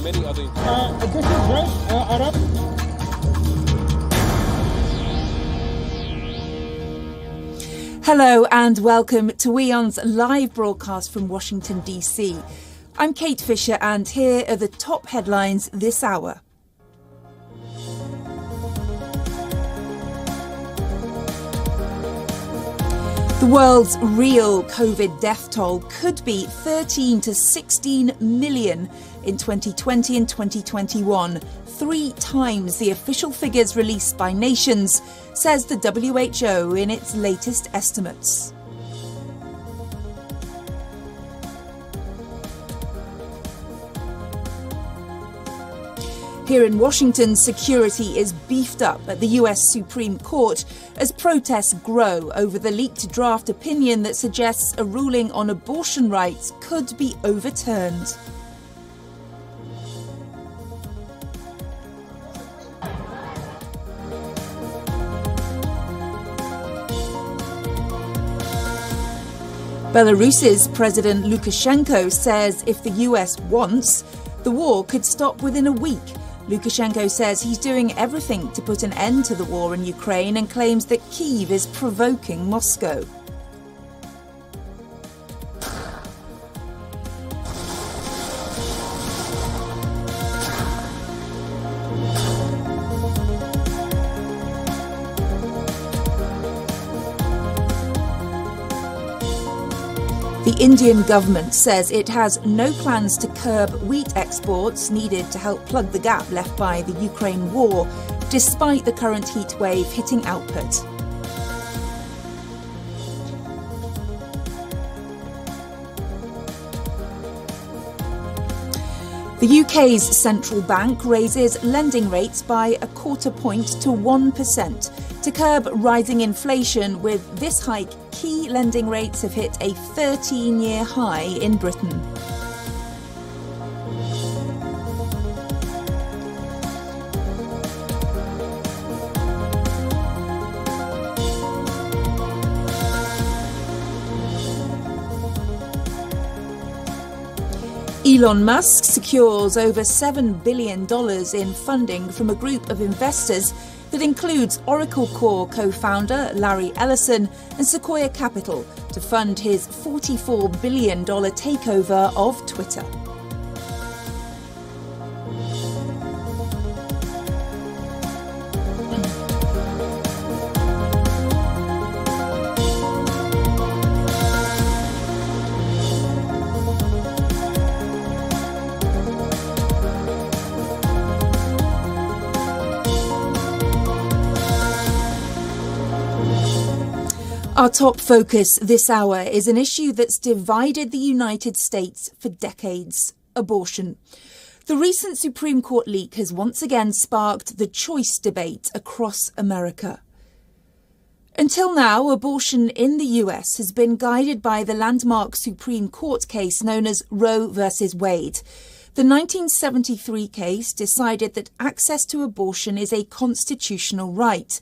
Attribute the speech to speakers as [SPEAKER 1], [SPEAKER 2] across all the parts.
[SPEAKER 1] many other...
[SPEAKER 2] This is right, Arab.
[SPEAKER 3] Hello and welcome to WION's live broadcast from Washington, D.C. I'm Kate Fisher and here are the top headlines this hour. The world's real COVID death toll could be 13 to 16 million in 2020 and 2021, 3 times the official figures released by nations, says the WHO in its latest estimates. Here in Washington, security is beefed up at the US Supreme Court as protests grow over the leaked draft opinion that suggests a ruling on abortion rights could be overturned. Belarus's President Lukashenko says if the US wants, the war could stop within a week. Lukashenko says he's doing everything to put an end to the war in Ukraine and claims that Kyiv is provoking Moscow. The Indian government says it has no plans to curb wheat exports needed to help plug the gap left by the Ukraine war, despite the current heat wave hitting output. The UK's central bank raises lending rates by a quarter point to 1% to curb rising inflation. With this hike, key lending rates have hit a 13-year high in Britain. Elon Musk secures over $7 billion in funding from a group of investors that includes Oracle Core co-founder Larry Ellison and Sequoia Capital to fund his $44 billion takeover of Twitter. Our top focus this hour is an issue that's divided the United States for decades: abortion. The recent Supreme Court leak has once again sparked the choice debate across America. Until now, abortion in the US has been guided by the landmark Supreme Court case known as Roe v. Wade. The 1973 case decided that access to abortion is a constitutional right.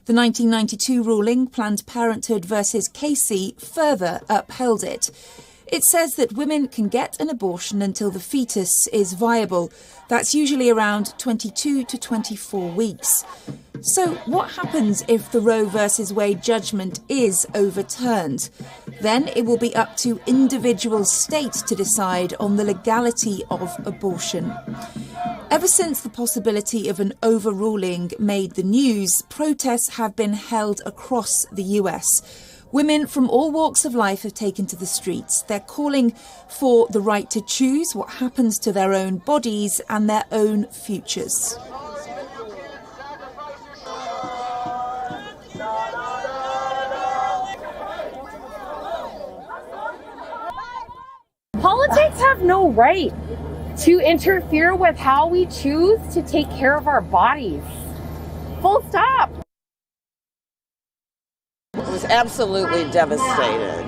[SPEAKER 3] The 1992 ruling, Planned Parenthood versus Casey, further upheld it. It says that women can get an abortion until the fetus is viable. That's usually around 22 to 24 weeks. So what happens if the Roe versus Wade judgment is overturned? Then it will be up to individual states to decide on the legality of abortion. Ever since the possibility of an overruling made the news, protests have been held across the US. Women from all walks of life have taken to the streets. They're calling for the right to choose what happens to their own bodies and their own futures.
[SPEAKER 4] Politics have no right to interfere with how we choose to take care of our bodies. Full stop.
[SPEAKER 5] I was absolutely devastated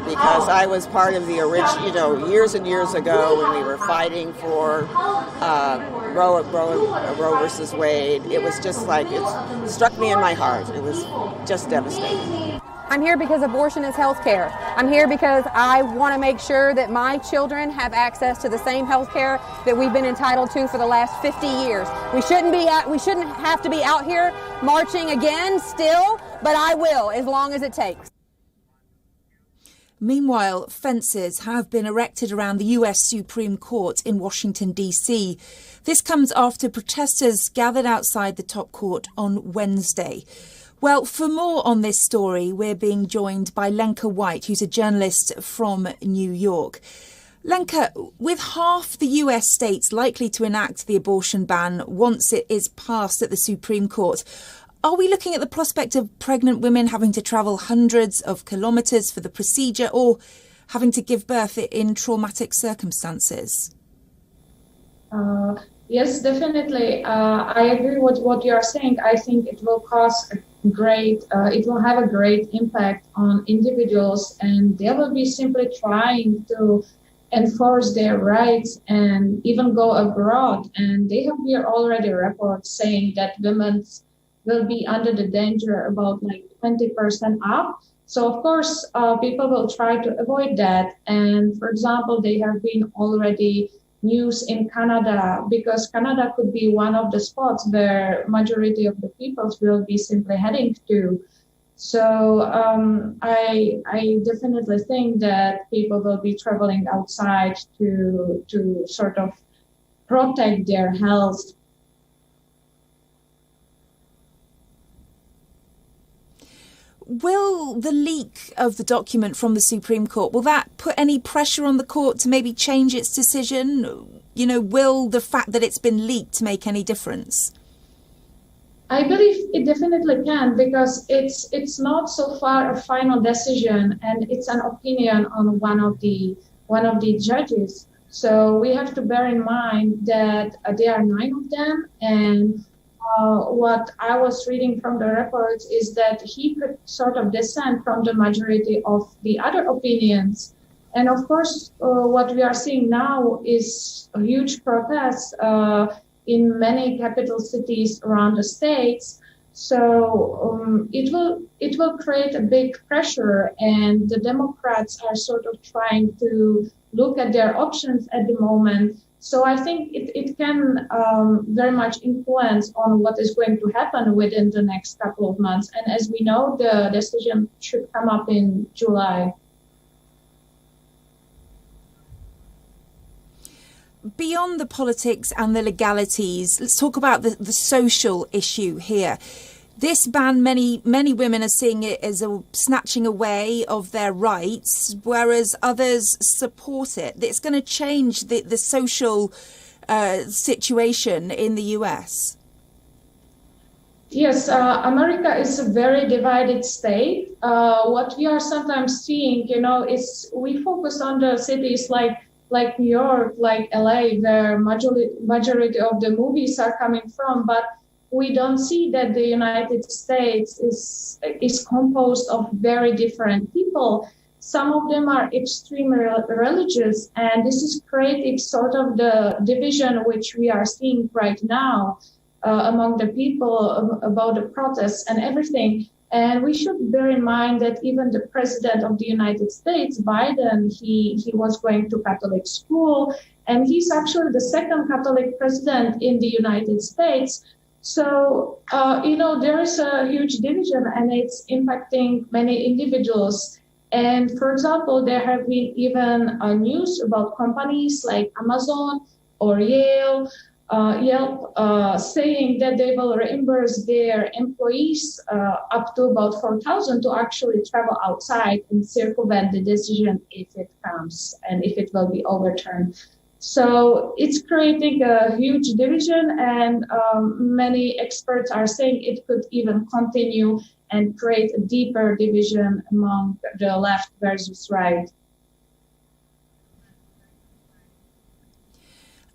[SPEAKER 5] because I was part of the original, years and years ago when we were fighting for Roe versus Wade. It was just like, it struck me in my heart. It was just devastating.
[SPEAKER 1] I'm here because abortion is health care. I'm here because I want to make sure that my children have access to the same health care that we've been entitled to for the last 50 years. We shouldn't have to be out here marching again still, but I will as long as it takes.
[SPEAKER 3] Meanwhile, fences have been erected around the US Supreme Court in Washington, D.C. This comes after protesters gathered outside the top court on Wednesday. Well, for more on this story, we're being joined by Lenka White, who's a journalist from New York. Lenka, with half the US states likely to enact the abortion ban once it is passed at the Supreme Court, are we looking at the prospect of pregnant women having to travel hundreds of kilometres for the procedure or having to give birth in traumatic circumstances?
[SPEAKER 6] Yes, definitely. I agree with what you are saying. I think it will it will have a great impact on individuals, and they will be simply trying to enforce their rights and even go abroad. And they have here already reports saying that women will be under the danger about like 20% up. So of course, people will try to avoid that. And for example, they have been already news in Canada, because Canada could be one of the spots where majority of the peoples will be simply heading to. So I definitely think that people will be traveling outside to sort of protect their health.
[SPEAKER 3] Will the leak of the document from the Supreme Court, will that put any pressure on the court to maybe change its decision? You know, will the fact that it's been leaked make any difference?
[SPEAKER 6] I believe it definitely can, because it's not so far a final decision, and it's an opinion on one of the judges. So we have to bear in mind that there are 9 of them, and what I was reading from the reports is that he could sort of dissent from the majority of the other opinions. And of course, what we are seeing now is a huge protest in many capital cities around the states. So it will create a big pressure, and the Democrats are sort of trying to look at their options at the moment. So I think it can very much influence on what is going to happen within the next couple of months. And as we know, the decision should come up in July.
[SPEAKER 3] Beyond the politics and the legalities, let's talk about the social issue here. This ban, many women are seeing it as a snatching away of their rights, whereas others support it. It's going to change the social situation in the US.
[SPEAKER 6] Yes, America is a very divided state. What we are sometimes seeing, is we focus on the cities like New York, like LA, where majority of the movies are coming from, but we don't see that the United States is composed of very different people. Some of them are extremely religious, and this is creating sort of the division which we are seeing right now among the people about the protests and everything. And we should bear in mind that even the president of the United States, Biden, he was going to Catholic school, and he's actually the second Catholic president in the United States. So, there is a huge division, and it's impacting many individuals. And for example, there have been even news about companies like Amazon or Yelp saying that they will reimburse their employees up to about $4,000 to actually travel outside and circumvent the decision if it comes and if it will be overturned. So it's creating a huge division, and many experts are saying it could even continue and create a deeper division among the left versus right.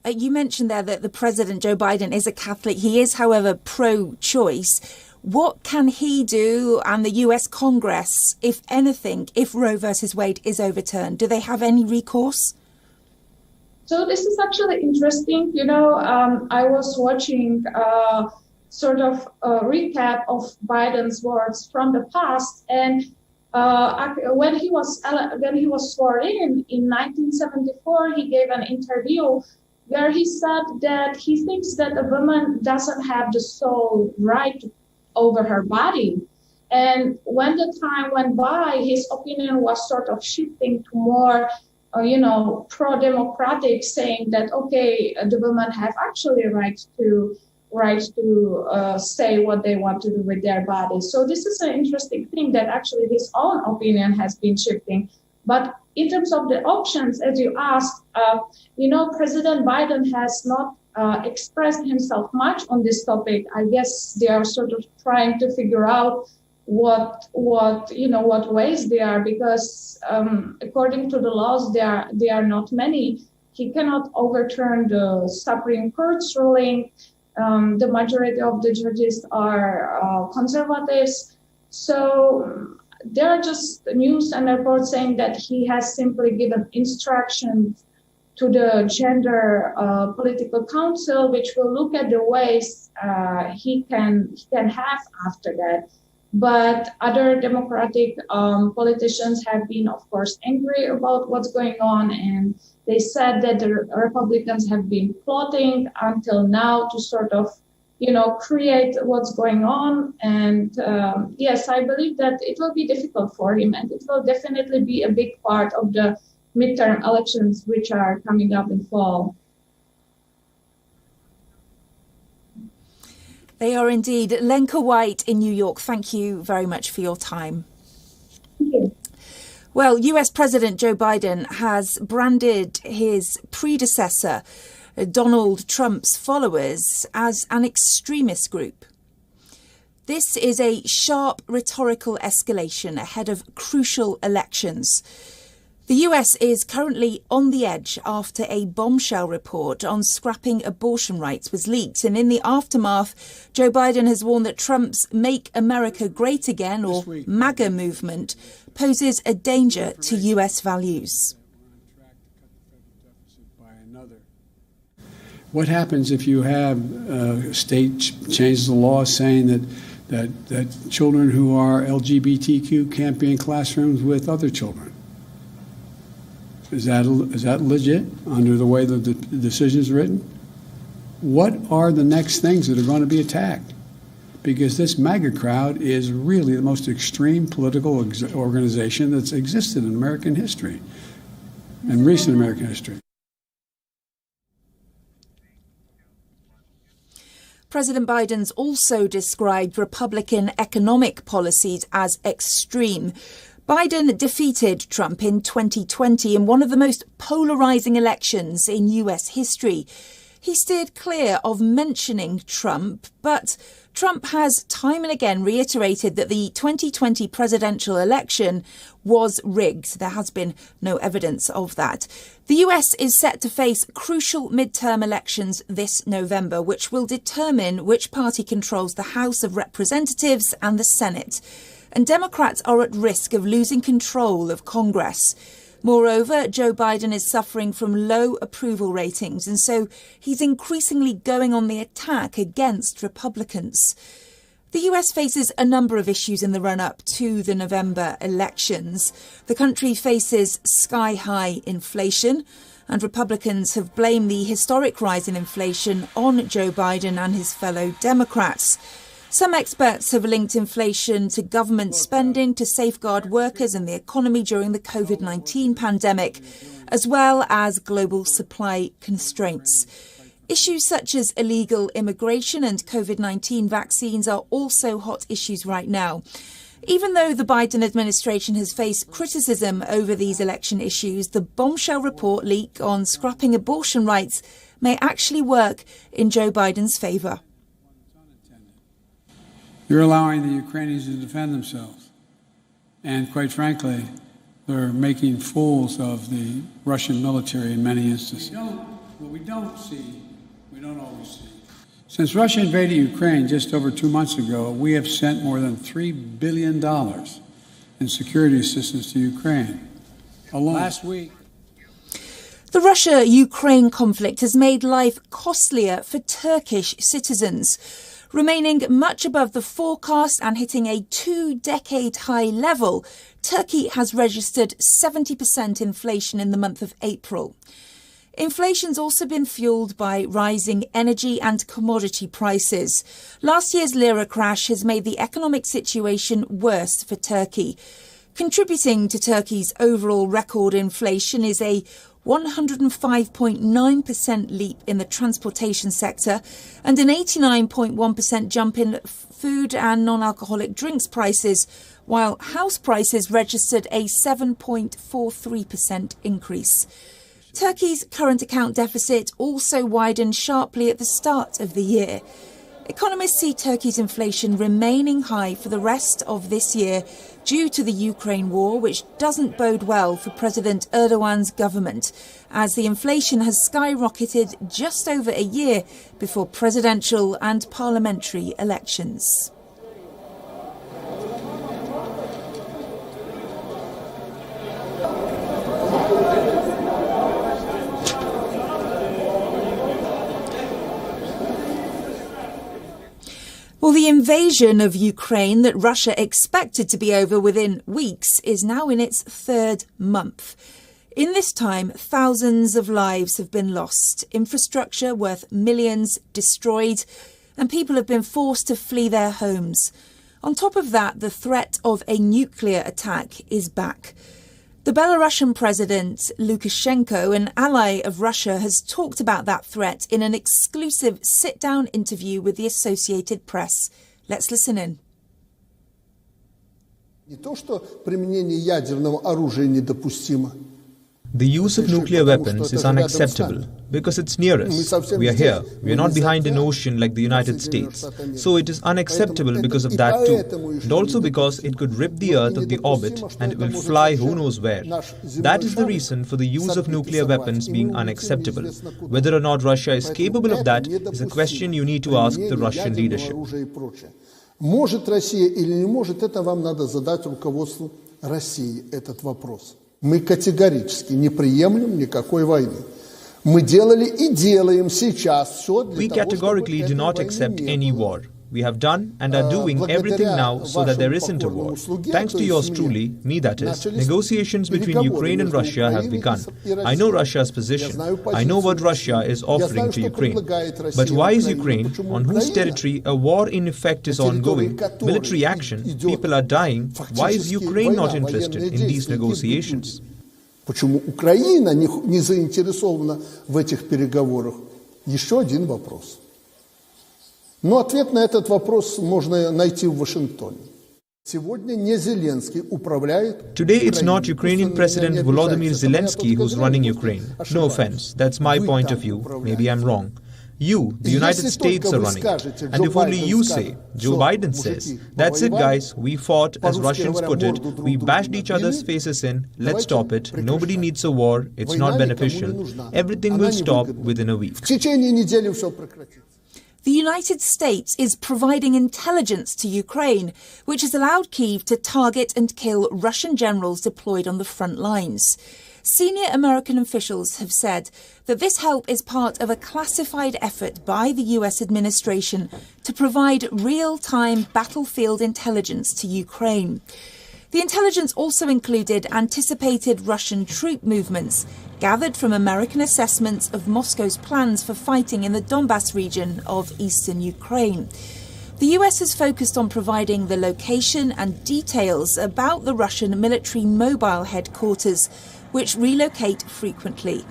[SPEAKER 3] You mentioned there that the President, Joe Biden, is a Catholic. He is, however, pro-choice. What can he do, and the US Congress, if anything, if Roe versus Wade is overturned? Do they have any recourse?
[SPEAKER 6] So this is actually interesting. I was watching sort of a recap of Biden's words from the past, and When he was sworn in 1974, he gave an interview where he said that he thinks that a woman doesn't have the sole right over her body. And when the time went by, his opinion was sort of shifting to more, pro-democratic, saying that, okay, the women have actually right to say what they want to do with their bodies. So this is an interesting thing that actually his own opinion has been shifting. But in terms of the options, as you asked, President Biden has not expressed himself much on this topic. I guess they are sort of trying to figure out what ways they are, because according to the laws, they are not many. He cannot overturn the Supreme Court's ruling. The majority of the judges are conservatives. So there are just news and reports saying that he has simply given instructions to the Gender Political Council, which will look at the ways he can have after that. But other Democratic politicians have been, of course, angry about what's going on, and they said that the Republicans have been plotting until now to sort of, create what's going on. And yes, I believe that it will be difficult for him, and it will definitely be a big part of the midterm elections, which are coming up in fall.
[SPEAKER 3] They are indeed. Lenka White in New York, thank you very much for your time.
[SPEAKER 6] Thank you.
[SPEAKER 3] Well, US President Joe Biden has branded his predecessor, Donald Trump's followers, as an extremist group. This is a sharp rhetorical escalation ahead of crucial elections. The US is currently on the edge after a bombshell report on scrapping abortion rights was leaked. And in the aftermath, Joe Biden has warned that Trump's Make America Great Again, or MAGA movement, poses a danger to US values.
[SPEAKER 7] What happens if you have a state changes the law saying that children who are LGBTQ can't be in classrooms with other children? Is that legit under the way the decision is written? What are the next things that are going to be attacked? Because this MAGA crowd is really the most extreme political organization that's existed in American history, in recent American history.
[SPEAKER 3] President Biden's also described Republican economic policies as extreme. Biden defeated Trump in 2020 in one of the most polarizing elections in US history. He steered clear of mentioning Trump, but Trump has time and again reiterated that the 2020 presidential election was rigged. There has been no evidence of that. The US is set to face crucial midterm elections this November, which will determine which party controls the House of Representatives and the Senate. And Democrats are at risk of losing control of Congress. Moreover, Joe Biden is suffering from low approval ratings, and so he's increasingly going on the attack against Republicans. The US faces a number of issues in the run-up to the November elections. The country faces sky-high inflation, and Republicans have blamed the historic rise in inflation on Joe Biden and his fellow Democrats. Some experts have linked inflation to government spending to safeguard workers and the economy during the COVID-19 pandemic, as well as global supply constraints. Issues such as illegal immigration and COVID-19 vaccines are also hot issues right now. Even though the Biden administration has faced criticism over these election issues, the bombshell report leak on scrapping abortion rights may actually work in Joe Biden's favour.
[SPEAKER 7] You're allowing the Ukrainians to defend themselves. And quite frankly, they're making fools of the Russian military in many instances. What we don't always see. Since Russia invaded Ukraine just over 2 months ago, we have sent more than $3 billion in security assistance to Ukraine. Alone. Last week.
[SPEAKER 3] The Russia-Ukraine conflict has made life costlier for Turkish citizens. Remaining much above the forecast and hitting a 2-decade high level, Turkey has registered 70% inflation in the month of April. Inflation's also been fueled by rising energy and commodity prices. Last year's lira crash has made the economic situation worse for Turkey. Contributing to Turkey's overall record inflation is a 105.9% leap in the transportation sector and an 89.1% jump in food and non-alcoholic drinks prices, while house prices registered a 7.43% increase. Turkey's current account deficit also widened sharply at the start of the year. Economists see Turkey's inflation remaining high for the rest of this year due to the Ukraine war, which doesn't bode well for President Erdogan's government, as the inflation has skyrocketed just over a year before presidential and parliamentary elections. Well, the invasion of Ukraine that Russia expected to be over within weeks is now in its 3rd month. In this time, thousands of lives have been lost, infrastructure worth millions destroyed, and people have been forced to flee their homes. On top of that, the threat of a nuclear attack is back. The Belarusian President, Lukashenko, an ally of Russia, has talked about that threat in an exclusive sit-down interview with the Associated Press. Let's listen in.
[SPEAKER 8] Не то, что применение ядерного оружия недопустимо.
[SPEAKER 9] The use of nuclear weapons is unacceptable because it's near us. We are here. We are not behind an ocean like the United States. So it is unacceptable because of that too. And also because it could rip the Earth of the orbit and it will fly who knows where. That is the reason for the use of nuclear weapons being unacceptable. Whether or not Russia is capable of that is a question you need to ask the Russian leadership.
[SPEAKER 8] Может Россия или не может, это вам надо задать руководству России этот вопрос. Мы категорически не приемлем никакой войны. Мы делали и делаем сейчас все для того,
[SPEAKER 9] We categorically do not accept any war. We have done and are doing everything now so that there isn't a war. Thanks to yours truly, me that is, negotiations between Ukraine and Russia have begun. I know Russia's position. I know what Russia is offering to Ukraine. But why is Ukraine, on whose territory a war in effect is ongoing, military action, people are dying, why is Ukraine not interested in these negotiations?
[SPEAKER 8] Почему Украина не заинтересована в этих переговорах? Еще один вопрос. Но ответ на этот вопрос можно найти в Вашингтоне. Сегодня не Зеленский управляет.
[SPEAKER 9] Today it's not Ukrainian President Volodymyr Zelensky who's running Ukraine. No offense, that's my point of view. Maybe I'm wrong. You, the United States, are running it. And if only you say, Joe Biden says, that's it guys, we fought, as Russians put it, we bashed each other's faces in, let's stop it, nobody needs a war, it's not beneficial, everything will stop within a week.
[SPEAKER 8] В течение недели все прекратится.
[SPEAKER 3] The United States is providing intelligence to Ukraine, which has allowed Kyiv to target and kill Russian generals deployed on the front lines. Senior American officials have said that this help is part of a classified effort by the US administration to provide real-time battlefield intelligence to Ukraine. The intelligence also included anticipated Russian troop movements, gathered from American assessments of Moscow's plans for fighting in the Donbass region of eastern Ukraine. The US has focused on providing the location and details about the Russian military mobile headquarters, which relocate frequently.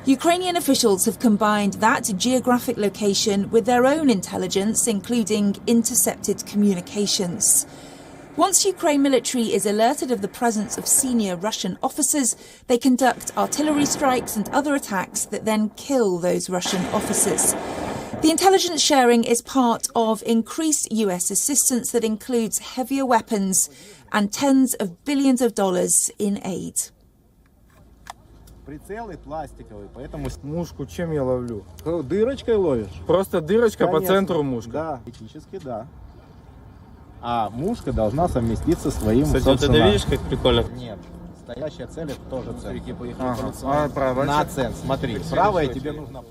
[SPEAKER 3] Ukrainian officials have combined that geographic location with their own intelligence, including intercepted communications. Once Ukraine military is alerted of the presence of senior Russian officers, they conduct artillery strikes and other attacks that then kill those Russian officers. The intelligence sharing is part of increased US assistance that includes heavier weapons and tens of billions of dollars in aid.
[SPEAKER 2] Прицелы пластиковые, поэтому мушку чем я ловлю? Дырочкой ловишь? Просто дырочка по центру мушка? Да, технически да. А мушка должна совместиться с твоим, собственно... Кстати, ты видишь, как прикольно? Нет, стоящая цель это тоже цель. Ага. А правая? На цель, смотри, правая тебе нужна...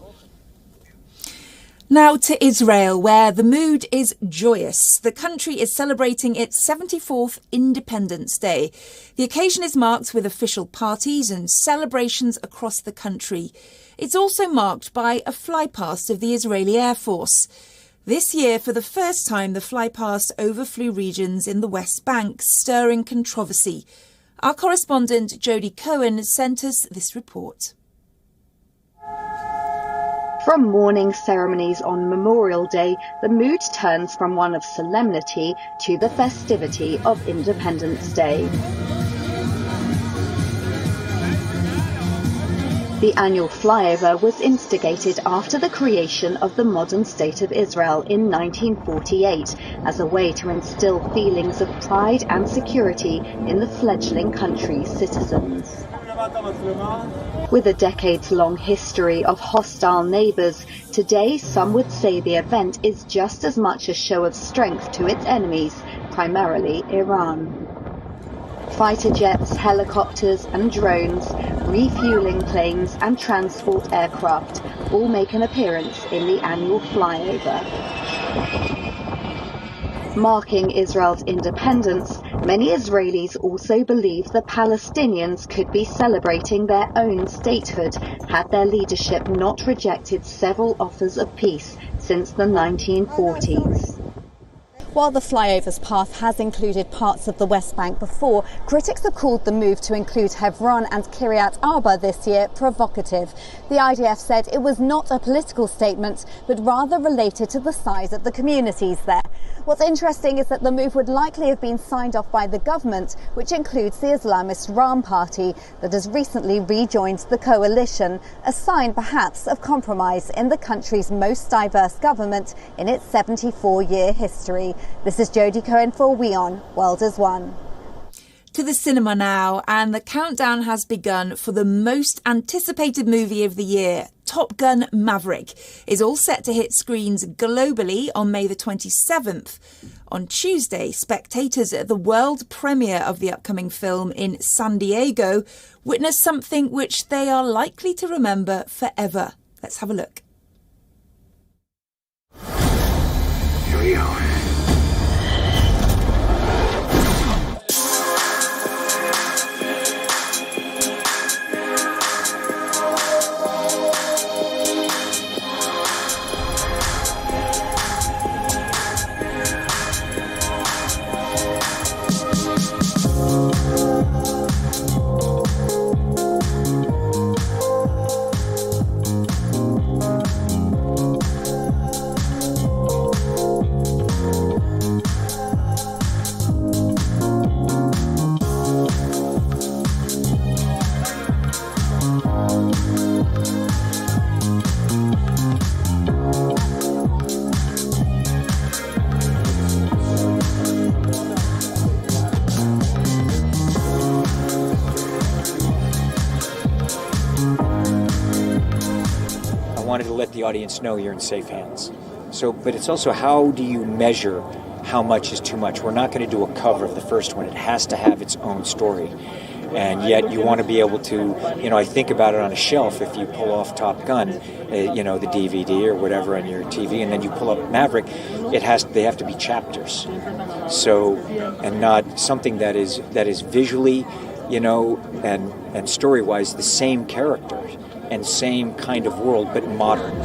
[SPEAKER 3] Now to Israel, where the mood is joyous. The country is celebrating its 74th Independence Day. The occasion is marked with official parties and celebrations across the country. It's also marked by a flypast of the Israeli Air Force. This year, for the first time, the flypast overflew regions in the West Bank, stirring controversy. Our correspondent Jodie Cohen sent us this report.
[SPEAKER 10] From mourning ceremonies on Memorial Day, the mood turns from one of solemnity to the festivity of Independence Day. The annual flyover was instigated after the creation of the modern state of Israel in 1948 as a way to instill feelings of pride and security in the fledgling country's citizens. With a decades-long history of hostile neighbours, today some would say the event is just as much a show of strength to its enemies, primarily Iran. Fighter jets, helicopters and drones, refuelling planes and transport aircraft all make an appearance in the annual flyover. Marking Israel's independence, many Israelis also believe the Palestinians could be celebrating their own statehood had their leadership not rejected several offers of peace since the 1940s.
[SPEAKER 11] While the flyover's path has included parts of the West Bank before, critics have called the move to include Hebron and Kiryat Arba this year provocative. The IDF said it was not a political statement, but rather related to the size of the communities there. What's interesting is that the move would likely have been signed off by the government, which includes the Islamist Ram Party that has recently rejoined the coalition, a sign perhaps of compromise in the country's most diverse government in its 74-year history. This is Jodie Cohen for WION World as One.
[SPEAKER 3] To the cinema now, and the countdown has begun for the most anticipated movie of the year. Top Gun Maverick is all set to hit screens globally on May the 27th. On Tuesday, spectators at the world premiere of the upcoming film in San Diego witnessed something which they are likely to remember forever. Let's have a look.
[SPEAKER 12] Here we go.
[SPEAKER 13] Wanted to let the audience know you're in safe hands. But it's also, how do you measure how much is too much? We're not going to do a cover of the first one. It has to have its own story. And yet you want to be able to, I think about it on a shelf. If you pull off Top Gun, the DVD or whatever on your TV, and then you pull up Maverick, they have to be chapters. And not something that is visually, and story-wise the same character and same kind of world, but modern.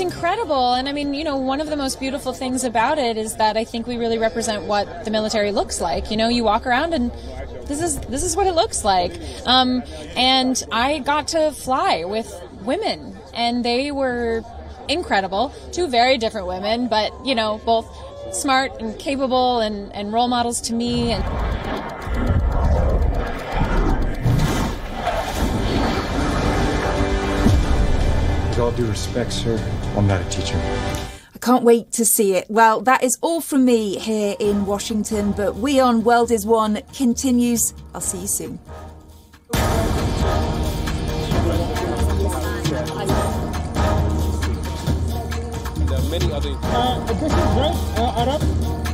[SPEAKER 14] Incredible. And I mean, one of the most beautiful things about it is that I think we really represent what the military looks like. You walk around and this is what it looks like. And I got to fly with women, and they were incredible. Two very different women, but both smart and capable and role models to me. And
[SPEAKER 15] all due respect, sir, I'm not a teacher.
[SPEAKER 3] I can't wait to see it. Well, that is all from me here in Washington, but WION World is One continues. I'll see you soon.
[SPEAKER 2] Many other. This is right, Arab.